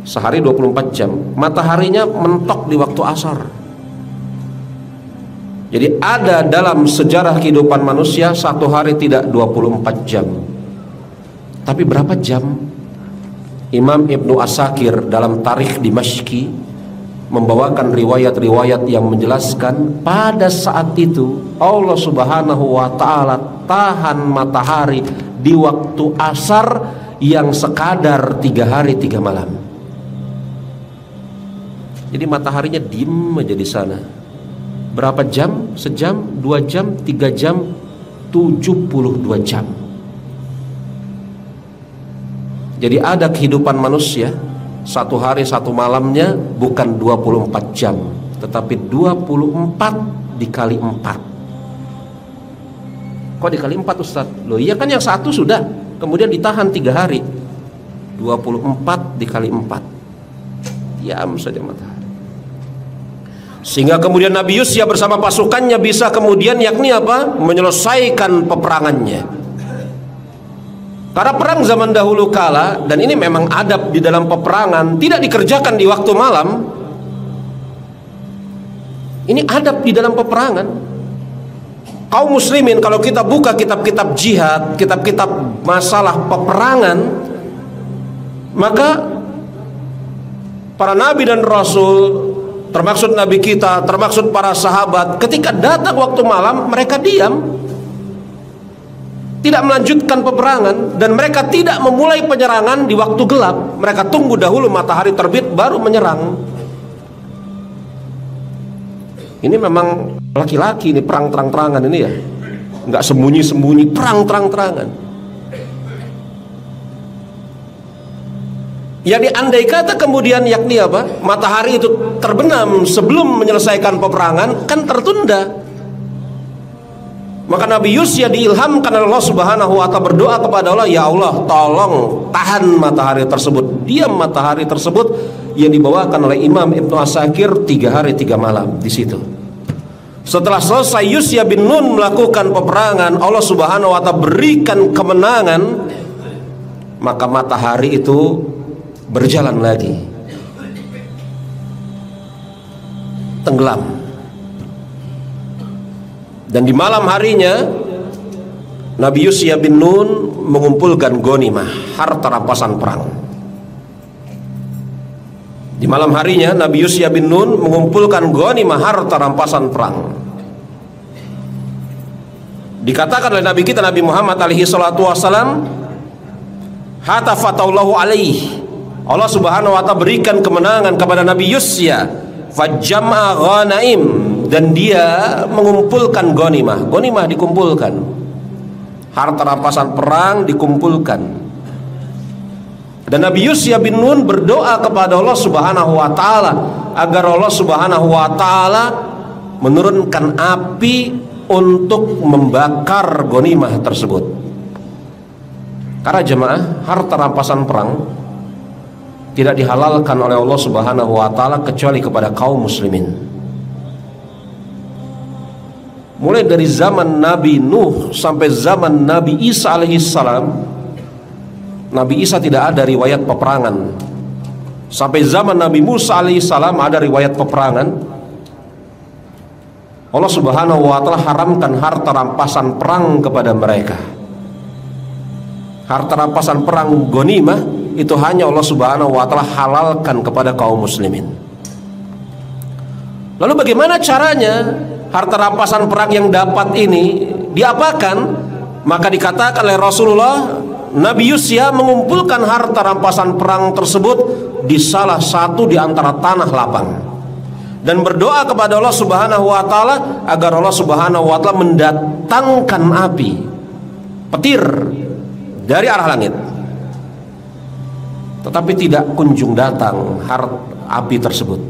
B: sehari 24 jam. Mataharinya mentok di waktu asar. Jadi ada dalam sejarah kehidupan manusia satu hari tidak 24 jam. Tapi berapa jam? Imam Ibnu Asakir dalam Tarikh Dimashqi membawakan riwayat-riwayat yang menjelaskan pada saat itu Allah subhanahu wa ta'ala tahan matahari di waktu asar yang sekadar 3 hari 3 malam. Jadi mataharinya diem aja di sana. Berapa jam? Sejam, 2 jam, 3 jam, 72 jam. Jadi ada kehidupan manusia satu hari satu malamnya bukan 24 jam, tetapi 24 dikali 4. Kok dikali 4 Ustaz? Loh iya kan yang satu sudah, kemudian ditahan 3 hari. 24 dikali 4. Diam saja matahari. Sehingga kemudian Nabi Yusya bersama pasukannya bisa kemudian yakni apa? Menyelesaikan peperangannya. Karena perang zaman dahulu kala, dan ini memang adab di dalam peperangan, tidak dikerjakan di waktu malam. Ini adab di dalam peperangan. Kaum muslimin kalau kita buka kitab-kitab jihad, kitab-kitab masalah peperangan, maka para nabi dan rasul, termaksud nabi kita, termaksud para sahabat, ketika datang waktu malam mereka diam, tidak melanjutkan peperangan, dan mereka tidak memulai penyerangan di waktu gelap. Mereka tunggu dahulu matahari terbit baru menyerang. Ini memang laki-laki ini, perang terang-terangan ini ya, nggak sembunyi-sembunyi, perang terang-terangan. Jadi andai kata kemudian yakni apa? Matahari itu terbenam sebelum menyelesaikan peperangan, kan tertunda. Maka Nabi Yusya diilhamkan oleh Allah Subhanahu wa ta'ala berdoa kepada Allah, ya Allah, tolong tahan matahari tersebut, diam matahari tersebut, yang dibawakan oleh Imam Ibnu Asakir 3 hari 3 malam di situ. Setelah selesai Yusya bin Nun melakukan peperangan, Allah Subhanahu wa ta'ala berikan kemenangan, maka matahari itu berjalan lagi, tenggelam. Dan di malam harinya Nabi Yusya bin Nun mengumpulkan ghanimah, harta rampasan perang. Di malam harinya Nabi Yusya bin Nun mengumpulkan ghanimah, harta rampasan perang. Dikatakan oleh Nabi kita Nabi Muhammad alaihi salatu wassalam, hatta fatallahu alaihi, Allah Subhanahu wa ta'ala berikan kemenangan kepada Nabi Yusya, fajjama ghanaim, dan dia mengumpulkan ghanimah. Ghanimah dikumpulkan, harta rampasan perang dikumpulkan. Dan Nabi Yusya bin Nun berdoa kepada Allah Subhanahu wa ta'ala agar Allah Subhanahu wa ta'ala menurunkan api untuk membakar ghanimah tersebut. Karena jemaah, harta rampasan perang tidak dihalalkan oleh Allah Subhanahu wa ta'ala kecuali kepada kaum muslimin. Mulai dari zaman Nabi Nuh sampai zaman Nabi Isa alaihissalam, Nabi Isa tidak ada riwayat peperangan. Sampai zaman Nabi Musa alaihissalam ada riwayat peperangan. Allah Subhanahu wa ta'ala haramkan harta rampasan perang kepada mereka. Harta rampasan perang ghanimah itu hanya Allah Subhanahu wa ta'ala halalkan kepada kaum muslimin. Lalu bagaimana caranya harta rampasan perang yang dapat ini diapakan? Maka dikatakan oleh Rasulullah, Nabi Yusya mengumpulkan harta rampasan perang tersebut di salah satu di antara tanah lapang dan berdoa kepada Allah Subhanahu wa ta'ala agar Allah Subhanahu wa ta'ala mendatangkan api, petir dari arah langit. Tetapi tidak kunjung datang api tersebut.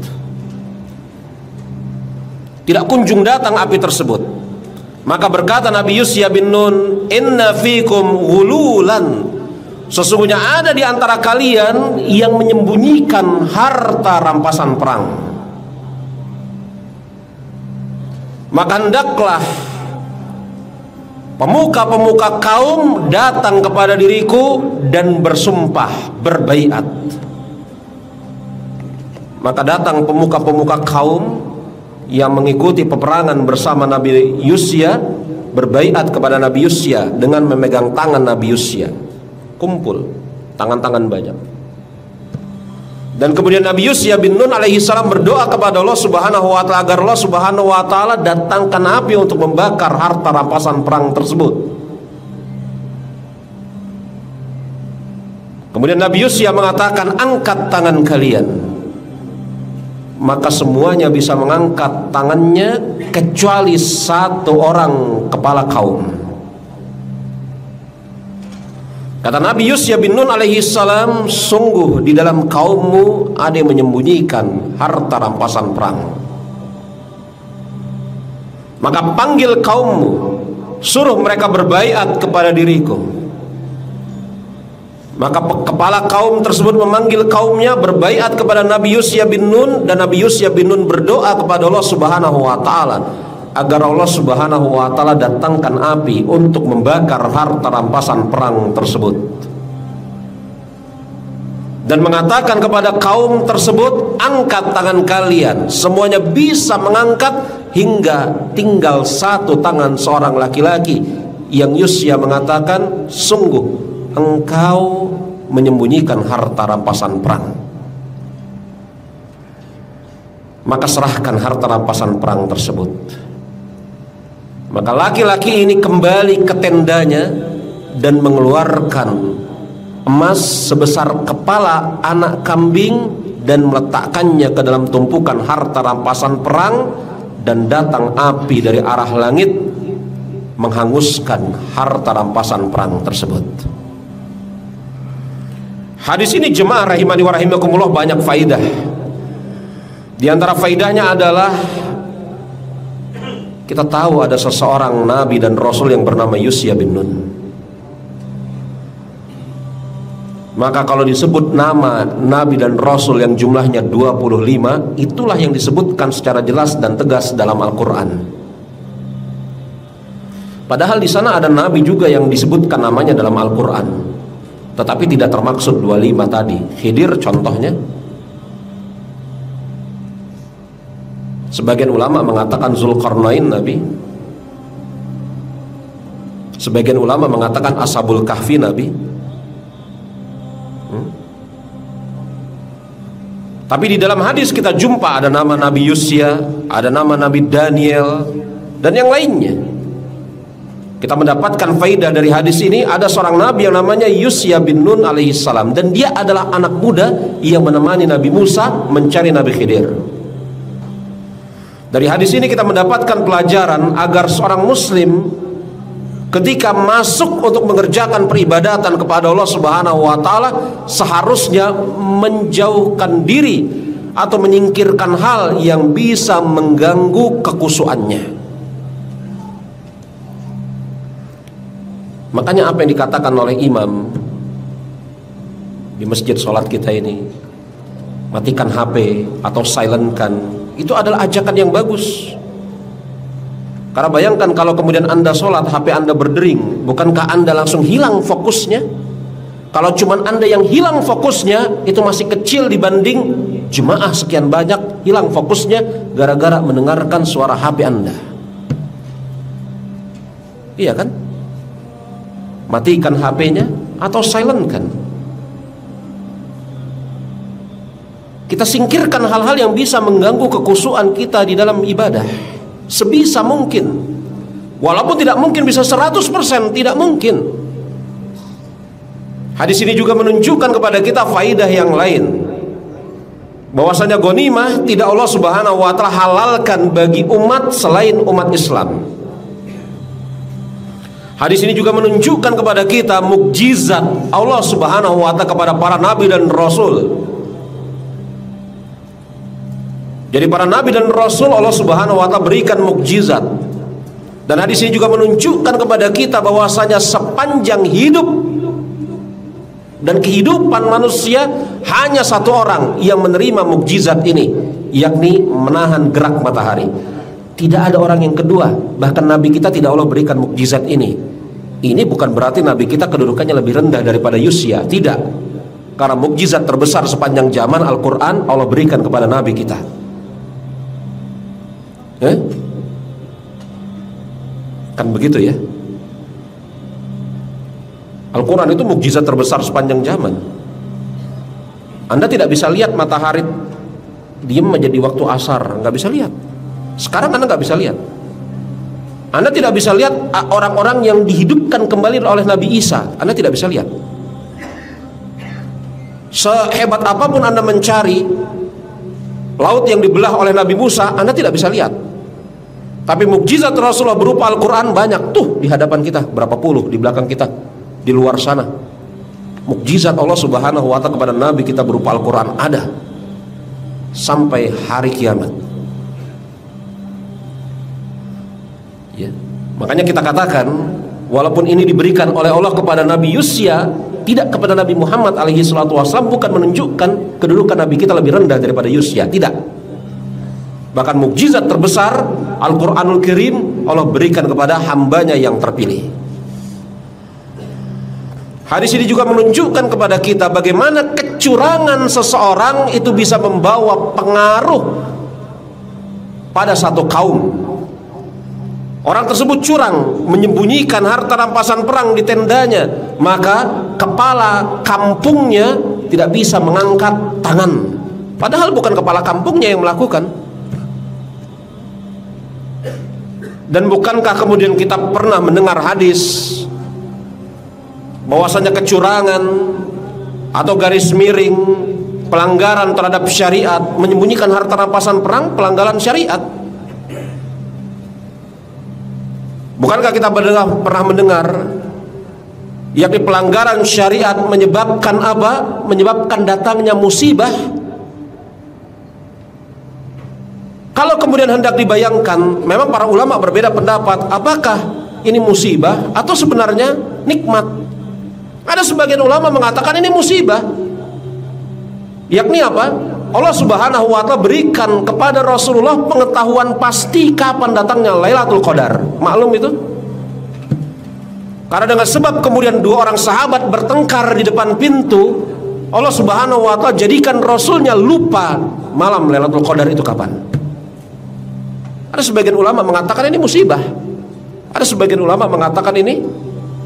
B: Tidak kunjung datang api tersebut. Maka berkata Nabi Yusya bin Nun, inna fikum ghululan, sesungguhnya ada di antara kalian yang menyembunyikan harta rampasan perang. Maka hendaklah pemuka-pemuka kaum datang kepada diriku dan bersumpah, berbaiat. Maka datang pemuka-pemuka kaum yang mengikuti peperangan bersama Nabi Yusya, berbaiat kepada Nabi Yusya dengan memegang tangan Nabi Yusya. Kumpul tangan-tangan banyak. Dan kemudian Nabi Yusya bin Nun alaihi salam berdoa kepada Allah Subhanahu wa ta'ala agar Allah Subhanahu wa ta'ala datangkan api untuk membakar harta rampasan perang tersebut. Kemudian Nabi Yusya mengatakan, angkat tangan kalian. Maka semuanya bisa mengangkat tangannya kecuali satu orang kepala kaum. Kata Nabi Yusya bin Nun alaihi salam, sungguh di dalam kaummu ada yang menyembunyikan harta rampasan perang. Maka panggil kaummu, suruh mereka berbaiat kepada diriku. Maka kepala kaum tersebut memanggil kaumnya berbaiat kepada Nabi Yusya bin Nun, dan Nabi Yusya bin Nun berdoa kepada Allah Subhanahu wa ta'ala agar Allah Subhanahu wa ta'ala datangkan api untuk membakar harta rampasan perang tersebut, dan mengatakan kepada kaum tersebut, angkat tangan kalian. Semuanya bisa mengangkat hingga tinggal satu tangan seorang laki-laki yang Yusya mengatakan, sungguh engkau menyembunyikan harta rampasan perang. Maka serahkan harta rampasan perang tersebut. Maka laki-laki ini kembali ke tendanya dan mengeluarkan emas sebesar kepala anak kambing dan meletakkannya ke dalam tumpukan harta rampasan perang, dan datang api dari arah langit menghanguskan harta rampasan perang tersebut. Hadis ini jemaah rahimani wa rahimakumullah banyak faidah. Di antara faidahnya adalah kita tahu ada seseorang nabi dan rasul yang bernama Yusya bin Nun. Maka kalau disebut nama nabi dan rasul yang jumlahnya 25, itulah yang disebutkan secara jelas dan tegas dalam Al-Quran. Padahal di sana ada nabi juga yang disebutkan namanya dalam Al-Quran, tetapi tidak termaksud 25 tadi. Khidir contohnya. Sebagian ulama mengatakan Zulkarnain nabi, sebagian ulama mengatakan Ashabul Kahfi nabi. Tapi di dalam hadis kita jumpa ada nama Nabi Yusya, ada nama Nabi Daniel, dan yang lainnya. Kita mendapatkan faidah dari hadis ini, ada seorang nabi yang namanya Yusya bin Nun alaihissalam, dan dia adalah anak muda yang menemani Nabi Musa mencari Nabi Khidir. Dari hadis ini kita mendapatkan pelajaran agar seorang muslim ketika masuk untuk mengerjakan peribadatan kepada Allah Subhanahu wa taala seharusnya menjauhkan diri atau menyingkirkan hal yang bisa mengganggu kekhusyuannya. Makanya apa yang dikatakan oleh imam di masjid sholat kita ini, matikan HP atau silentkan, itu adalah ajakan yang bagus. Karena bayangkan kalau kemudian Anda sholat, HP Anda berdering, bukankah Anda langsung hilang fokusnya? Kalau cuman Anda yang hilang fokusnya, itu masih kecil dibanding jemaah sekian banyak hilang fokusnya gara-gara mendengarkan suara HP Anda. Iya kan? Matikan HP-nya atau silentkan. Kita singkirkan hal-hal yang bisa mengganggu kekhusyuan kita di dalam ibadah sebisa mungkin. Walaupun tidak mungkin bisa 100%, tidak mungkin. Hadis ini juga menunjukkan kepada kita faidah yang lain, bahwasanya ghanimah tidak Allah Subhanahu wa taala halalkan bagi umat selain umat Islam. Hadis ini juga menunjukkan kepada kita mukjizat Allah Subhanahu wa taala kepada para nabi dan rasul. Jadi para nabi dan rasul Allah Subhanahu wa taala berikan mukjizat. Dan hadis ini juga menunjukkan kepada kita bahwasanya sepanjang hidup dan kehidupan manusia hanya satu orang yang menerima mukjizat ini, yakni menahan gerak matahari. Tidak ada orang yang kedua. Bahkan nabi kita tidak Allah berikan mukjizat ini. Ini bukan berarti nabi kita kedudukannya lebih rendah daripada Yusya, tidak. Karena mukjizat terbesar sepanjang zaman Al-Quran Allah berikan kepada nabi kita. Kan begitu ya. Al-Quran itu mukjizat terbesar sepanjang zaman. Anda tidak bisa lihat matahari diam menjadi waktu asar, nggak bisa lihat. Sekarang Anda nggak bisa lihat. Anda tidak bisa lihat orang-orang yang dihidupkan kembali oleh Nabi Isa. Anda tidak bisa lihat. Sehebat apapun Anda mencari laut yang dibelah oleh Nabi Musa, Anda tidak bisa lihat. Tapi mukjizat Rasulullah berupa Al-Quran banyak tuh di hadapan kita, berapa puluh di belakang kita, di luar sana. Mukjizat Allah Subhanahu wa taala kepada nabi kita berupa Al-Quran ada sampai hari kiamat. Ya. Makanya kita katakan, walaupun ini diberikan oleh Allah kepada Nabi Yusya, tidak kepada Nabi Muhammad alaihi salatu wasallam, bukan menunjukkan kedudukan nabi kita lebih rendah daripada Yusya, tidak. Bahkan mukjizat terbesar Al-Quranul Karim Allah berikan kepada hambanya yang terpilih. Hadis ini juga menunjukkan kepada kita bagaimana kecurangan seseorang itu bisa membawa pengaruh pada satu kaum. Orang tersebut curang, menyembunyikan harta rampasan perang di tendanya, maka kepala kampungnya tidak bisa mengangkat tangan. Padahal bukan kepala kampungnya yang melakukan. Dan bukankah kemudian kita pernah mendengar hadis bahwasanya kecurangan atau garis miring pelanggaran terhadap syariat, menyembunyikan harta rampasan perang, pelanggaran syariat? Bukankah kita pernah mendengar yakni pelanggaran syariat menyebabkan apa? Menyebabkan datangnya musibah. Kalau kemudian hendak dibayangkan, memang para ulama berbeda pendapat, apakah ini musibah atau sebenarnya nikmat. Ada sebagian ulama mengatakan ini musibah, yakni apa? Allah Subhanahu wa ta'ala berikan kepada Rasulullah pengetahuan pasti kapan datangnya Lailatul Qadar. Maklum itu? Karena dengan sebab kemudian dua orang sahabat bertengkar di depan pintu, Allah Subhanahu wa ta'ala jadikan Rasulnya lupa malam Lailatul Qadar itu kapan. Ada sebagian ulama mengatakan ini musibah, ada sebagian ulama mengatakan ini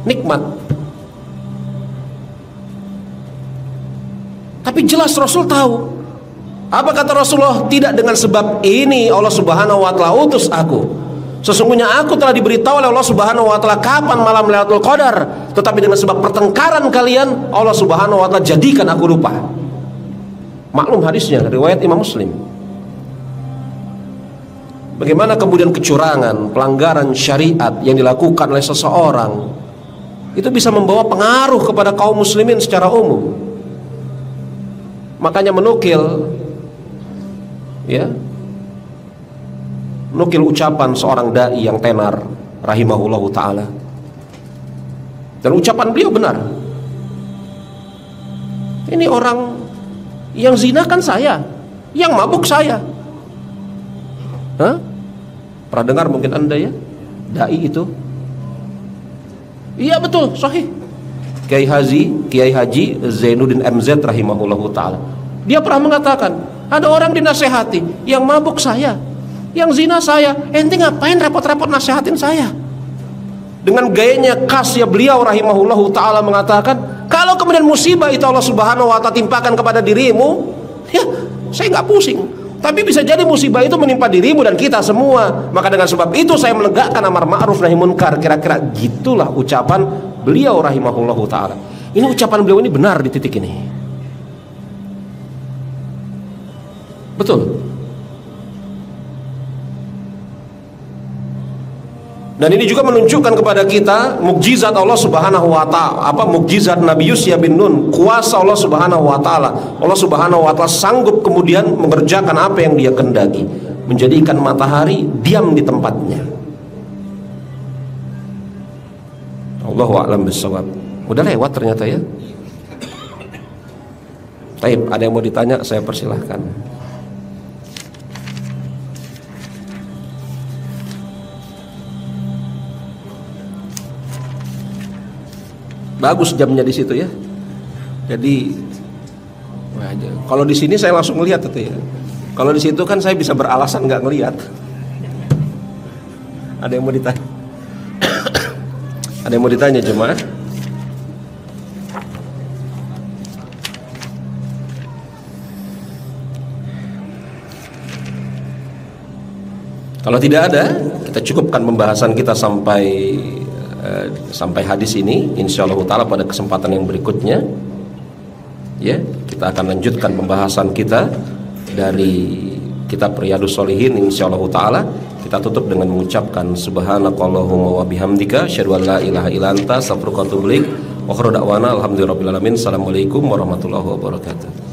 B: nikmat. Tapi jelas Rasul tahu. Apa kata Rasulullah? Tidak dengan sebab ini Allah Subhanahu wa ta'ala utus aku. Sesungguhnya aku telah diberitahu oleh Allah Subhanahu wa ta'ala kapan malam Lailatul Qadar, tetapi dengan sebab pertengkaran kalian Allah Subhanahu wa ta'ala jadikan aku lupa. Maklum hadisnya riwayat Imam Muslim. Bagaimana kemudian kecurangan, pelanggaran syariat yang dilakukan oleh seseorang itu bisa membawa pengaruh kepada kaum muslimin secara umum. Makanya menukil ucapan seorang dai yang tenar rahimahullahu ta'ala, dan ucapan beliau benar. Ini orang yang zina kan saya, yang mabuk saya. Pernah dengar mungkin anda ya dai itu? Iya betul, sahih. Kiai Haji Zainuddin MZ rahimahullahu ta'ala, dia pernah mengatakan, ada orang dinasehati, yang mabuk saya, yang zina saya, ente ngapain repot-repot nasehatin saya? Dengan gayanya khas ya beliau rahimahullahu ta'ala mengatakan, kalau kemudian musibah itu Allah Subhanahu wa ta'ala timpakan kepada dirimu, ya saya nggak pusing. Tapi bisa jadi musibah itu menimpa dirimu dan kita semua. Maka dengan sebab itu saya menegakkan amar ma'ruf nahi munkar. Kira-kira gitulah ucapan beliau rahimahullahu ta'ala. Ini ucapan beliau ini benar di titik ini. Betul. Dan ini juga menunjukkan kepada kita mukjizat Allah Subhanahu wa ta'ala, mukjizat Nabi Yusya bin Nun, kuasa Allah Subhanahu wa ta'ala. Allah Subhanahu wa ta'ala sanggup kemudian mengerjakan apa yang dia kehendaki, menjadikan matahari diam di tempatnya. Allahu a'lam bissawab. Udah lewat ternyata ya. Baik, ada yang mau ditanya saya persilahkan. Bagus jamnya di situ ya. Jadi kalau di sini saya langsung melihat itu ya. Kalau di situ kan saya bisa beralasan nggak ngelihat. Ada yang mau ditanya? Ada yang mau ditanya jemaah? Kalau tidak ada, kita cukupkan pembahasan kita sampai hadis ini. Insyaallah ta'ala pada kesempatan yang berikutnya ya, kita akan lanjutkan pembahasan kita dari kitab Riyadhus Shalihin insyaallah ta'ala. Kita tutup dengan mengucapkan subhanakallahumma wa bihamdika asyhadu an la ilaha illa anta astaghfiruka wa atubu ilaik. Wa akhiru da'wana alhamdulillahirabbil alamin. Assalamualaikum warahmatullahi wabarakatuh.